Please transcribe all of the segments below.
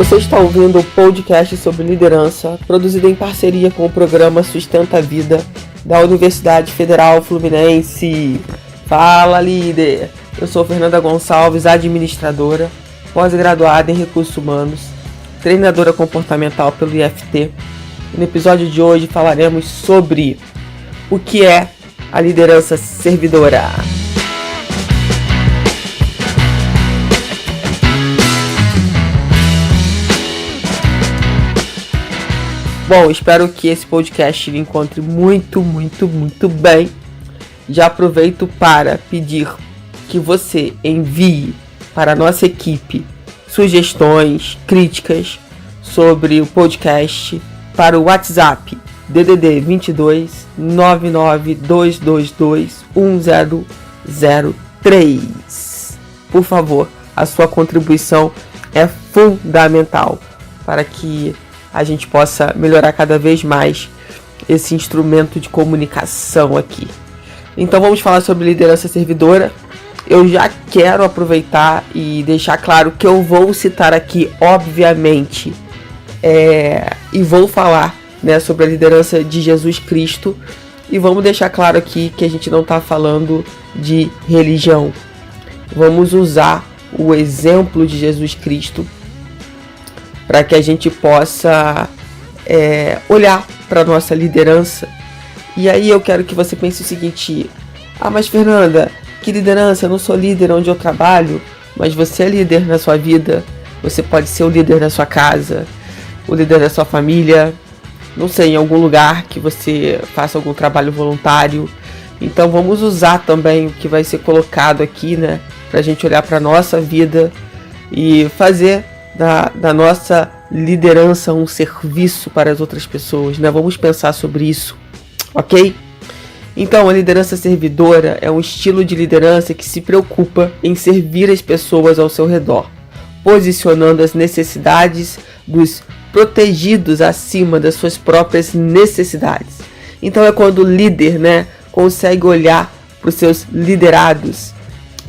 Você está ouvindo o podcast sobre liderança, produzido em parceria com o programa Sustenta a Vida da Universidade Federal Fluminense. Fala, líder! Eu sou Fernanda Gonçalves, administradora, pós-graduada em Recursos Humanos, treinadora comportamental pelo IFT. E no episódio de hoje falaremos sobre o que é a liderança servidora. Bom, espero que esse podcast lhe encontre muito bem. Já aproveito para pedir que você envie para a nossa equipe sugestões, críticas sobre o podcast para o WhatsApp DDD 22 99222 1003. Por favor, a sua contribuição é fundamental para que a gente possa melhorar cada vez mais esse instrumento de comunicação aqui. Então vamos falar sobre liderança servidora. Eu já quero aproveitar e deixar claro que eu vou citar aqui, obviamente, e vou falar, sobre a liderança de Jesus Cristo. E vamos deixar claro aqui que a gente não está falando de religião. Vamos usar o exemplo de Jesus Cristo para que a gente possa olhar para a nossa liderança. E aí eu quero que você pense o seguinte: mas Fernanda, que liderança? Eu não sou líder onde eu trabalho. Mas você é líder na sua vida. Você pode ser o líder da sua casa, o líder da sua família, não sei, em algum lugar que você faça algum trabalho voluntário. Então vamos usar também o que vai ser colocado aqui, para a gente olhar para a nossa vida e fazer da nossa liderança um serviço para as outras pessoas, Vamos pensar sobre isso, ok? Então, a liderança servidora é um estilo de liderança que se preocupa em servir as pessoas ao seu redor, posicionando as necessidades dos protegidos acima das suas próprias necessidades. Então é quando o líder, consegue olhar para os seus liderados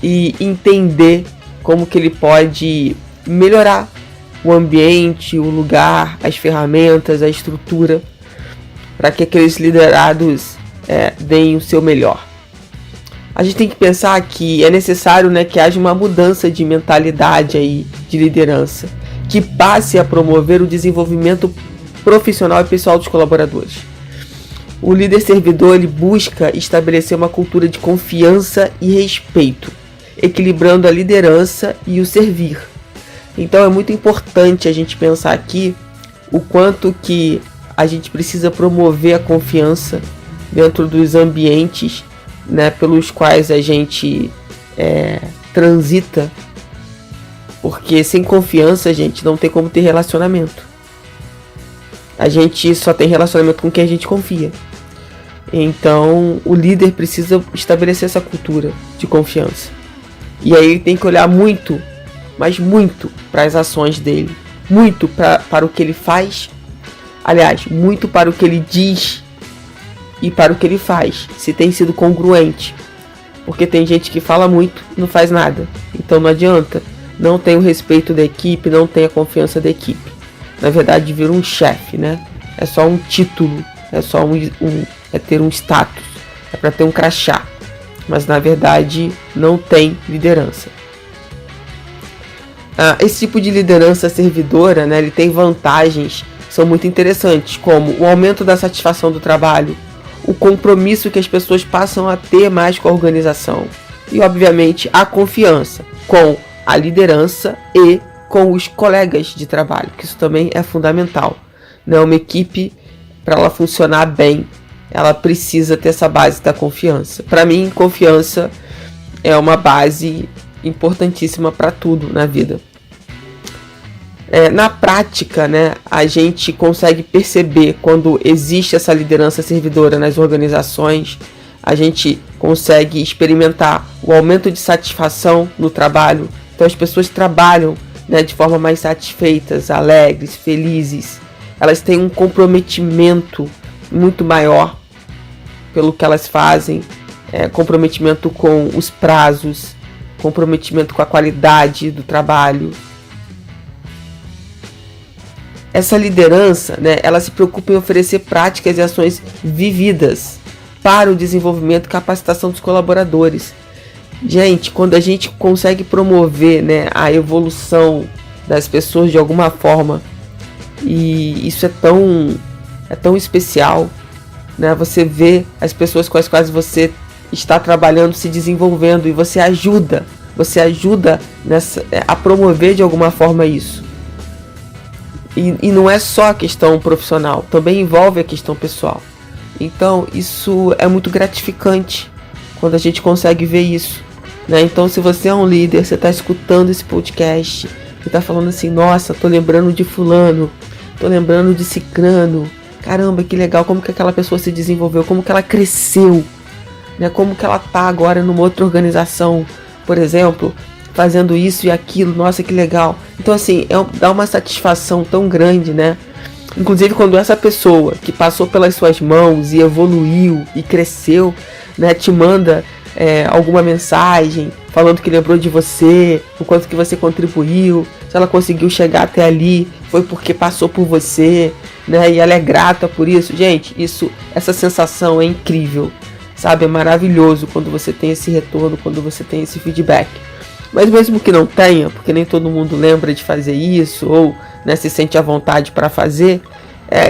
e entender como que ele pode melhorar o ambiente, o lugar, as ferramentas, a estrutura, para que aqueles liderados deem o seu melhor. A gente tem que pensar que é necessário, que haja uma mudança de mentalidade aí de liderança, que passe a promover o desenvolvimento profissional e pessoal dos colaboradores. O líder servidor ele busca estabelecer uma cultura de confiança e respeito, equilibrando a liderança e o servir. Então é muito importante a gente pensar aqui o quanto que a gente precisa promover a confiança dentro dos ambientes, pelos quais a gente transita, porque sem confiança, gente, não tem como ter relacionamento. A gente só tem relacionamento com quem a gente confia. Então o líder precisa estabelecer essa cultura de confiança. E aí ele tem que olhar muito, mas muito para as ações dele, muito para o que ele faz, aliás, muito para o que ele diz e para o que ele faz, se tem sido congruente, porque tem gente que fala muito e não faz nada, então não adianta, não tem o respeito da equipe, não tem a confiança da equipe, na verdade vira um chefe, é só um título, é só é ter um status, é para ter um crachá, mas na verdade não tem liderança. Esse tipo de liderança servidora, ele tem vantagens que são muito interessantes, como o aumento da satisfação do trabalho, o compromisso que as pessoas passam a ter mais com a organização e, obviamente, a confiança com a liderança e com os colegas de trabalho, que isso também é fundamental. Uma equipe, para ela funcionar bem, ela precisa ter essa base da confiança. Para mim, confiança é uma base importantíssima para tudo na vida. Na prática, a gente consegue perceber quando existe essa liderança servidora nas organizações, a gente consegue experimentar o aumento de satisfação no trabalho. Então as pessoas trabalham de forma mais satisfeitas, alegres, felizes. Elas têm um comprometimento muito maior pelo que elas fazem, comprometimento com os prazos, comprometimento com a qualidade do trabalho. essa liderança, né, ela se preocupa em oferecer práticas e ações vividas para o desenvolvimento e capacitação dos colaboradores. Gente, quando a gente consegue promover, né, a evolução das pessoas de alguma forma, e isso é tão especial, né? Você vê as pessoas com as quais você está trabalhando se desenvolvendo e você ajuda a promover de alguma forma isso. E não é só a questão profissional, também envolve a questão pessoal. Então isso é muito gratificante quando a gente consegue ver isso, né? Então se você é um líder, você está escutando esse podcast e está falando assim, nossa, tô lembrando de fulano, tô lembrando de cicrano, caramba, que legal, como que aquela pessoa se desenvolveu, como que ela cresceu, né? Como que ela tá agora numa outra organização, por exemplo, fazendo isso e aquilo, nossa, que legal. Então assim, dá uma satisfação tão grande, né? Inclusive quando essa pessoa que passou pelas suas mãos e evoluiu e cresceu, né, te manda alguma mensagem falando que lembrou de você, o quanto que você contribuiu, se ela conseguiu chegar até ali, foi porque passou por você, né, e ela é grata por isso. Gente, essa sensação é incrível, sabe? É maravilhoso quando você tem esse retorno, quando você tem esse feedback. Mas mesmo que não tenha, porque nem todo mundo lembra de fazer isso, ou, né, se sente à vontade para fazer,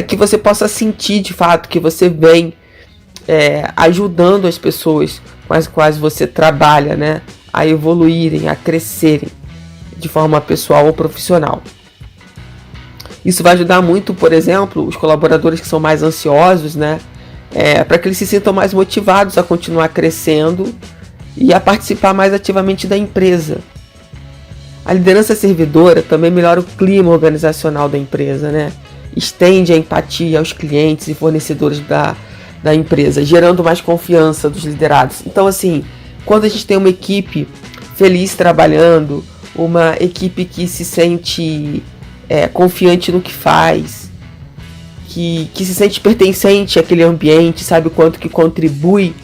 que você possa sentir de fato que você vem ajudando as pessoas com as quais você trabalha, né, a evoluírem, a crescerem de forma pessoal ou profissional. Isso vai ajudar muito, por exemplo, os colaboradores que são mais ansiosos, né, para que eles se sintam mais motivados a continuar crescendo e a participar mais ativamente da empresa. A liderança servidora também melhora o clima organizacional da empresa, né? Estende a empatia aos clientes e fornecedores da empresa, gerando mais confiança dos liderados. Então, assim, quando a gente tem uma equipe feliz trabalhando, uma equipe que se sente confiante no que faz, que se sente pertencente àquele ambiente, sabe o quanto que contribui,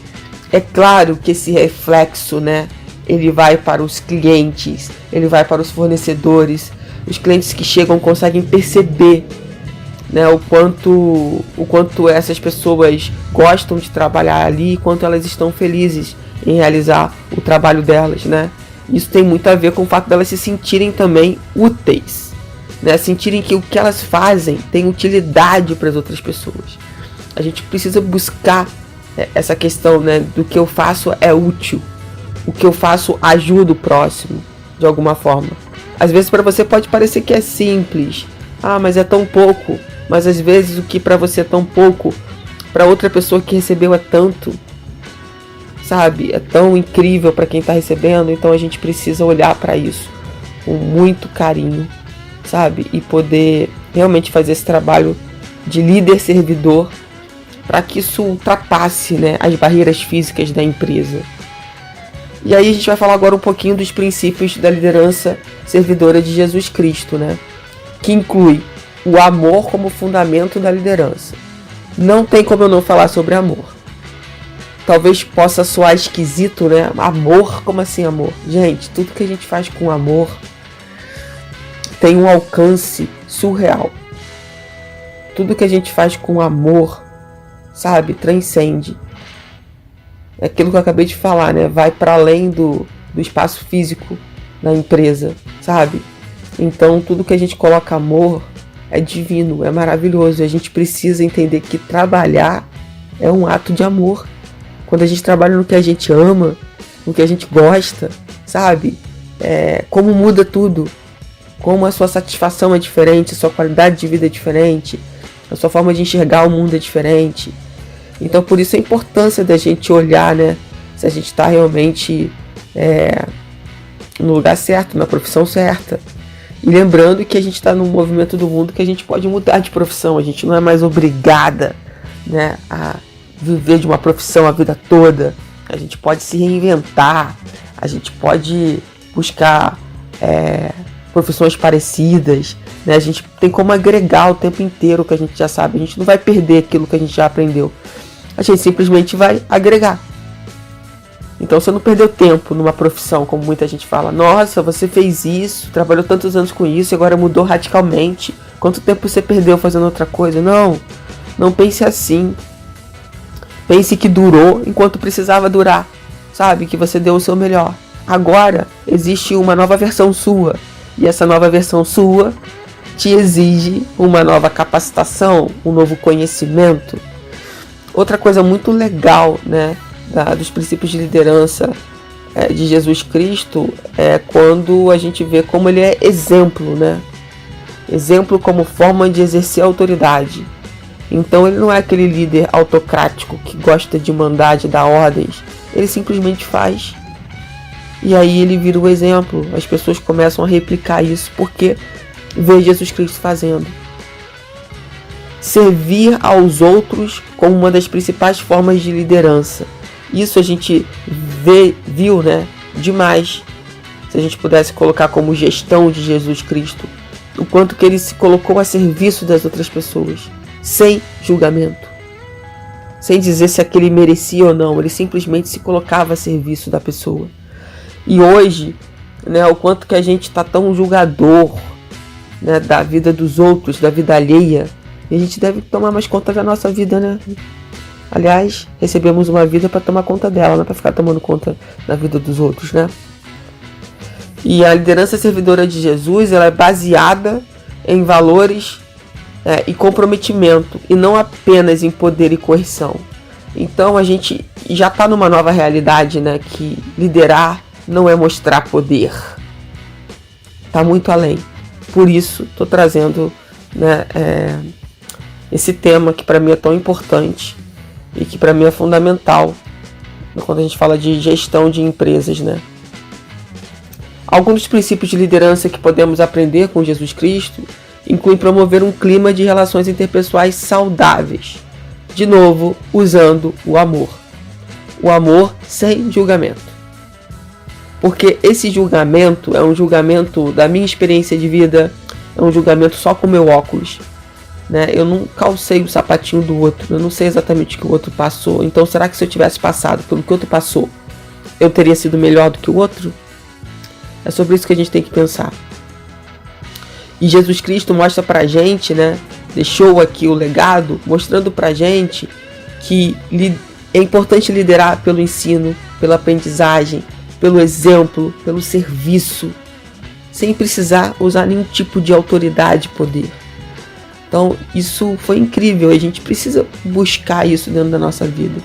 é claro que esse reflexo, né, ele vai para os clientes, ele vai para os fornecedores. Os clientes que chegam conseguem perceber, né, o quanto essas pessoas gostam de trabalhar ali, quanto elas estão felizes em realizar o trabalho delas, né? Isso tem muito a ver com o fato delas se sentirem também úteis, né? Sentirem que o que elas fazem tem utilidade para as outras pessoas. A gente precisa buscar essa questão, né, do que eu faço é útil, o que eu faço ajuda o próximo de alguma forma. Às vezes para você pode parecer que é simples, mas é tão pouco, mas às vezes o que para você é tão pouco, para outra pessoa que recebeu é tanto, sabe? É tão incrível para quem está recebendo. Então a gente precisa olhar para isso com muito carinho, sabe? E poder realmente fazer esse trabalho de líder servidor, para que isso ultrapasse, né, as barreiras físicas da empresa. E aí a gente vai falar agora um pouquinho dos princípios da liderança servidora de Jesus Cristo, né, que inclui o amor como fundamento da liderança. Não tem como eu não falar sobre amor. Talvez possa soar esquisito, né? Amor? Como assim amor? Gente, tudo que a gente faz com amor tem um alcance surreal. Tudo que a gente faz com amor, sabe, transcende. É aquilo que eu acabei de falar, né? Vai para além do espaço físico da empresa, sabe? Então tudo que a gente coloca amor é divino, é maravilhoso. E a gente precisa entender que trabalhar é um ato de amor. Quando a gente trabalha no que a gente ama, no que a gente gosta, sabe? Como muda tudo. Como a sua satisfação é diferente, a sua qualidade de vida é diferente, a sua forma de enxergar o mundo é diferente. Então por isso a importância da gente olhar, né, se a gente está realmente no lugar certo, na profissão certa. E lembrando que a gente está num movimento do mundo que a gente pode mudar de profissão. A gente não é mais obrigada, né, a viver de uma profissão a vida toda. A gente pode se reinventar, a gente pode buscar profissões parecidas, né? A gente tem como agregar o tempo inteiro o que a gente já sabe. A gente não vai perder aquilo que a gente já aprendeu. A gente simplesmente vai agregar. Então você não perdeu tempo numa profissão, como muita gente fala. Nossa, você fez isso, trabalhou tantos anos com isso e agora mudou radicalmente. Quanto tempo você perdeu fazendo outra coisa? Não pense assim. Pense que durou enquanto precisava durar. Sabe? Que você deu o seu melhor. Agora existe uma nova versão sua. E essa nova versão sua te exige uma nova capacitação, um novo conhecimento. Outra coisa muito legal, né, dos princípios de liderança de Jesus Cristo é quando a gente vê como ele é exemplo, né? Exemplo como forma de exercer autoridade. Então ele não é aquele líder autocrático que gosta de mandar, de dar ordens. Ele simplesmente faz. E aí ele vira o exemplo. As pessoas começam a replicar isso porque vê Jesus Cristo fazendo. Servir aos outros como uma das principais formas de liderança. Isso a gente viu, né, demais. Se a gente pudesse colocar como gestão de Jesus Cristo, o quanto que ele se colocou a serviço das outras pessoas, sem julgamento, sem dizer se aquele merecia ou não. Ele simplesmente se colocava a serviço da pessoa. E hoje, né, o quanto que a gente está tão julgador, né, da vida dos outros, da vida alheia, e a gente deve tomar mais conta da nossa vida, né? Aliás, recebemos uma vida para tomar conta dela, não é para ficar tomando conta da vida dos outros, né? E a liderança servidora de Jesus, ela é baseada em valores e comprometimento, e não apenas em poder e coerção. Então a gente já está numa nova realidade, né? Que liderar não é mostrar poder. Está muito além. Por isso, estou trazendo, né, esse tema que para mim é tão importante e que para mim é fundamental quando a gente fala de gestão de empresas, né? Alguns dos princípios de liderança que podemos aprender com Jesus Cristo incluem promover um clima de relações interpessoais saudáveis. De novo, usando o amor. O amor sem julgamento. Porque esse julgamento é um julgamento da minha experiência de vida, é um julgamento só com o meu óculos, né? Eu não calcei o sapatinho do outro, eu não sei exatamente o que o outro passou. Então será que se eu tivesse passado pelo que o outro passou, eu teria sido melhor do que o outro? É sobre isso que a gente tem que pensar. E Jesus Cristo mostra pra gente, né? Deixou aqui o legado, mostrando pra gente que é importante liderar pelo ensino, pela aprendizagem, pelo exemplo, pelo serviço, sem precisar usar nenhum tipo de autoridade e poder. Então isso foi incrível, a gente precisa buscar isso dentro da nossa vida.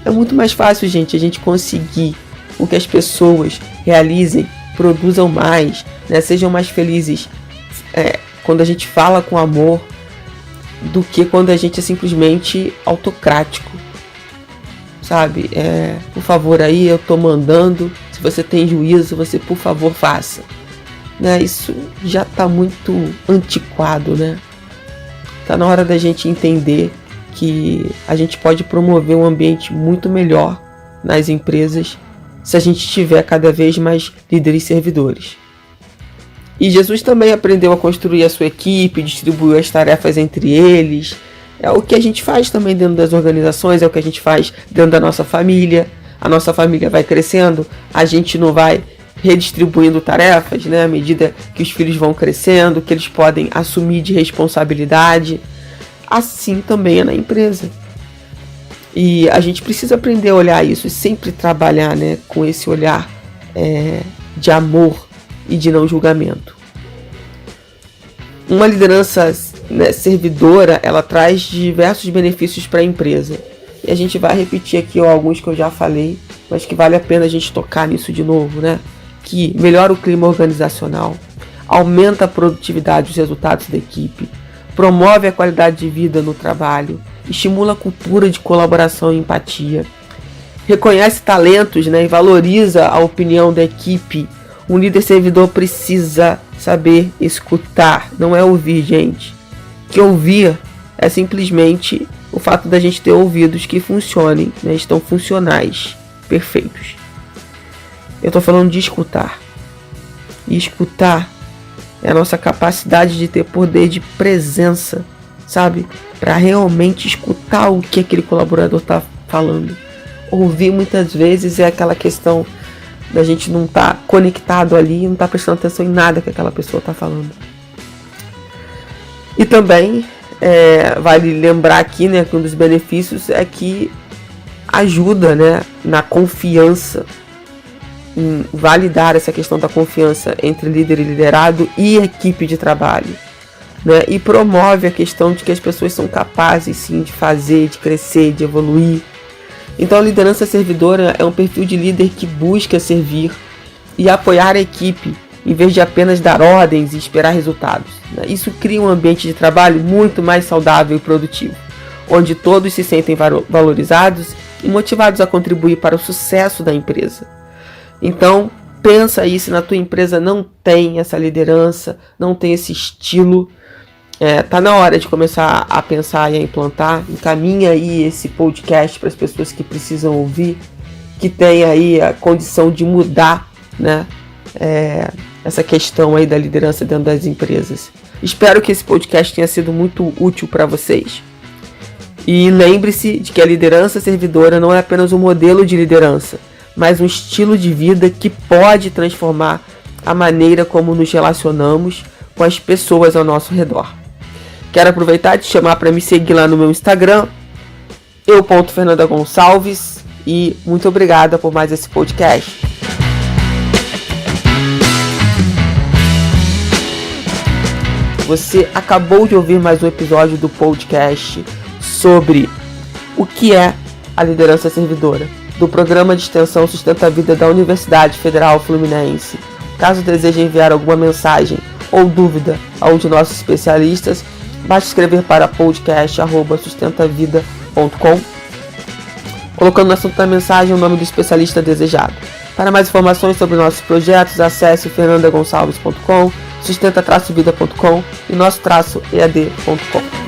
É muito mais fácil, gente, a gente conseguir com que as pessoas realizem, produzam mais, né, sejam mais felizes quando a gente fala com amor, do que quando a gente é simplesmente autocrático. Sabe? Por favor, aí eu tô mandando. Se você tem juízo, você por favor faça. Né? Isso já tá muito antiquado, né? Tá na hora da gente entender que a gente pode promover um ambiente muito melhor nas empresas se a gente tiver cada vez mais líderes servidores. E Jesus também aprendeu a construir a sua equipe, distribuiu as tarefas entre eles. É o que a gente faz também dentro das organizações, é o que a gente faz dentro da nossa família. A nossa família vai crescendo, a gente não vai redistribuindo tarefas, né, à medida que os filhos vão crescendo, que eles podem assumir de responsabilidade. Assim também é na empresa. E a gente precisa aprender a olhar isso e sempre trabalhar, né, com esse olhar de amor e de não julgamento. Uma liderança, né, servidora, ela traz diversos benefícios para a empresa. E a gente vai repetir aqui alguns que eu já falei, mas que vale a pena a gente tocar nisso de novo, né? Que melhora o clima organizacional, aumenta a produtividade dos resultados da equipe, promove a qualidade de vida no trabalho, estimula a cultura de colaboração e empatia, reconhece talentos, né, e valoriza a opinião da equipe. Um líder servidor precisa saber escutar, não é ouvir, gente. Que ouvir é simplesmente o fato da gente ter ouvidos que funcionem, né, estão funcionais, perfeitos. Eu estou falando de escutar. E escutar é a nossa capacidade de ter poder de presença, sabe? Para realmente escutar o que aquele colaborador está falando. Ouvir muitas vezes é aquela questão da gente não estar conectado ali, não estar prestando atenção em nada que aquela pessoa está falando. E também vale lembrar aqui, né, que um dos benefícios é que ajuda, né, na confiança, em validar essa questão da confiança entre líder e liderado e equipe de trabalho, né, e promove a questão de que as pessoas são capazes sim de fazer, de crescer, de evoluir. Então a liderança servidora é um perfil de líder que busca servir e apoiar a equipe em vez de apenas dar ordens e esperar resultados. Isso cria um ambiente de trabalho muito mais saudável e produtivo, onde todos se sentem valorizados e motivados a contribuir para o sucesso da empresa. Então, pensa aí se na tua empresa não tem essa liderança, não tem esse estilo. Tá na hora de começar a pensar e a implantar. Encaminha aí esse podcast para as pessoas que precisam ouvir, que tem aí a condição de mudar, né, essa questão aí da liderança dentro das empresas. Espero que esse podcast tenha sido muito útil para vocês. E lembre-se de que a liderança servidora não é apenas um modelo de liderança, mas um estilo de vida que pode transformar a maneira como nos relacionamos com as pessoas ao nosso redor. Quero aproveitar e te chamar para me seguir lá no meu Instagram, eu.fernandagonçalves, e muito obrigada por mais esse podcast. Você acabou de ouvir mais um episódio do podcast sobre o que é a liderança servidora, do programa de extensão Sustenta a Vida da Universidade Federal Fluminense. Caso deseje enviar alguma mensagem ou dúvida a um de nossos especialistas, basta escrever para podcast@sustentavida.com, colocando no assunto da mensagem o nome do especialista desejado. Para mais informações sobre nossos projetos, acesse fernandagonçalves.com, sustenta-vida.com e nosso-ead.com.